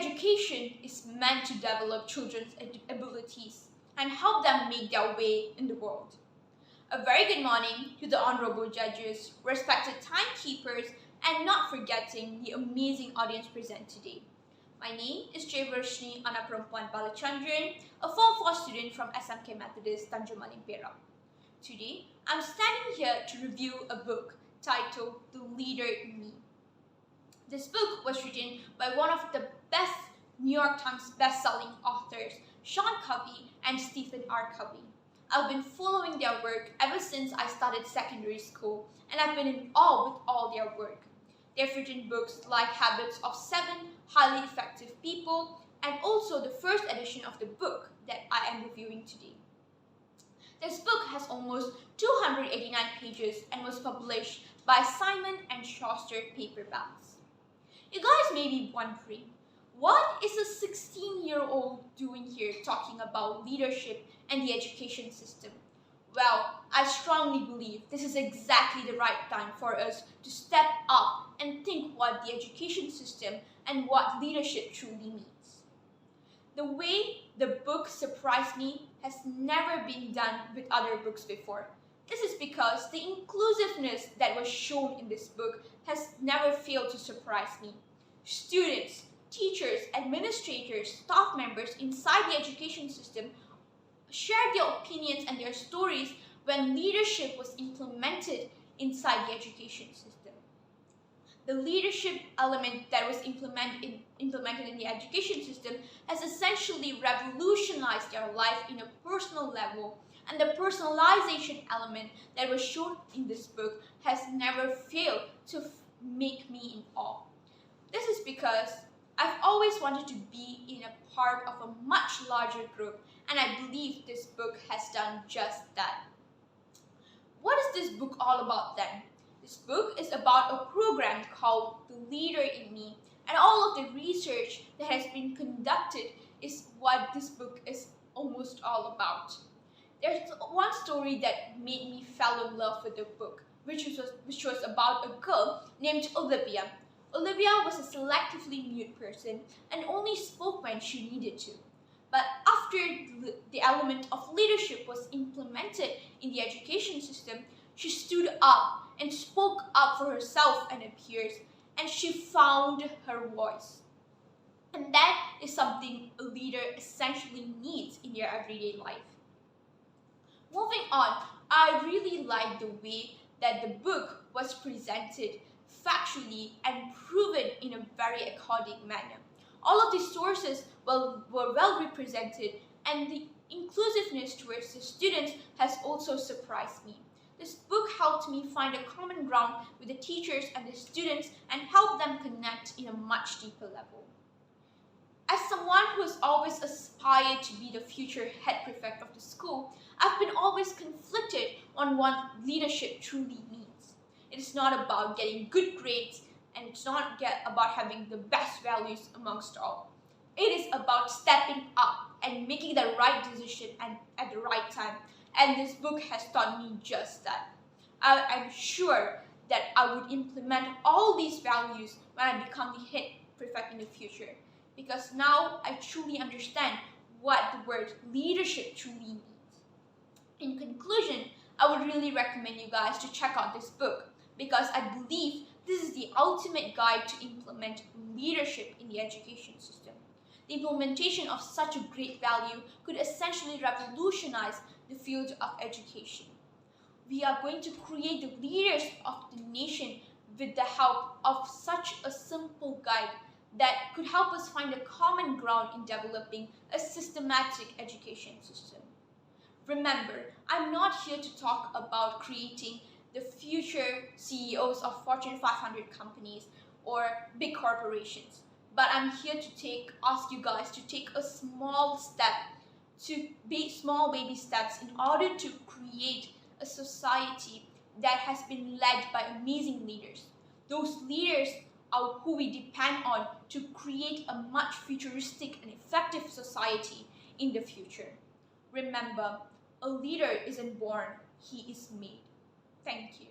education is meant to develop children's abilities and help them make their way in the world. A very good morning to the honorable judges, respected timekeepers, and not forgetting the amazing audience present today. My name is Jayavarsini Balachandran, a Form 4 student from SMK Methodist, Tanjong, Malim. Today, I'm standing here to review a book titled The Leader in Me. This book was written by one of the best New York Times best-selling authors, Sean Covey and Stephen R. Covey. I've been following their work ever since I started secondary school, and I've been in awe with all their work. They've written books like Habits of 7 Highly Effective People, and also the first edition of the book that I am reviewing today. This book has almost 289 pages and was published by Simon & Schuster paperbacks. You guys may be wondering, what is a 16-year-old doing here talking about leadership and the education system? Well, I strongly believe this is exactly the right time for us to step up and think what the education system and what leadership truly means. The way the book surprised me has never been done with other books before. This is because the inclusiveness that was shown in this book has never failed to surprise me. Students, teachers, administrators, staff members inside the education system shared their opinions and their stories when leadership was implemented inside the education system. The leadership element that was implemented in the education system has essentially revolutionized their life in a personal level, and the personalization element that was shown in this book has never failed to make me in awe. This is because I've always wanted to be in a part of a much larger group, and I believe this book has done just that. What is this book all about then? This book is about a program called The Leader in Me, and all of the research that has been conducted is what this book is almost all about. There's one story that made me fall in love with the book, which was about a girl named Olivia. Olivia was a selectively mute person and only spoke when she needed to. But after the element of leadership was implemented in the education system, she stood up and spoke up for herself and her peers, and she found her voice. And that is something a leader essentially needs in their everyday life. Moving on, I really like the way that the book was presented factually and proven in a very accurate manner. All of these sources were well represented, and the inclusiveness towards the students has also surprised me. This book helped me find a common ground with the teachers and the students and help them connect in a much deeper level. As someone who has always aspired to be the future head prefect of the school, I've been always conflicted on what leadership truly means. It is not about getting good grades, and it's not about having the best values amongst all. It is about stepping up and making the right decision and at the right time. And this book has taught me just that. I'm sure that I would implement all these values when I become the head prefect in the future, because now I truly understand what the word leadership truly means. In conclusion, I would really recommend you guys to check out this book, because I believe this is the ultimate guide to implement leadership in the education system. The implementation of such a great value could essentially revolutionize the field of education. We are going to create the leaders of the nation with the help of such a simple guide that could help us find a common ground in developing a systematic education system. Remember, I'm not here to talk about creating the future CEOs of Fortune 500 companies or big corporations, but I'm here to ask you guys to take a small baby steps in order to create a society that has been led by amazing leaders. Those leaders are who we depend on to create a much futuristic and effective society in the future. Remember, a leader isn't born, he is made. Thank you.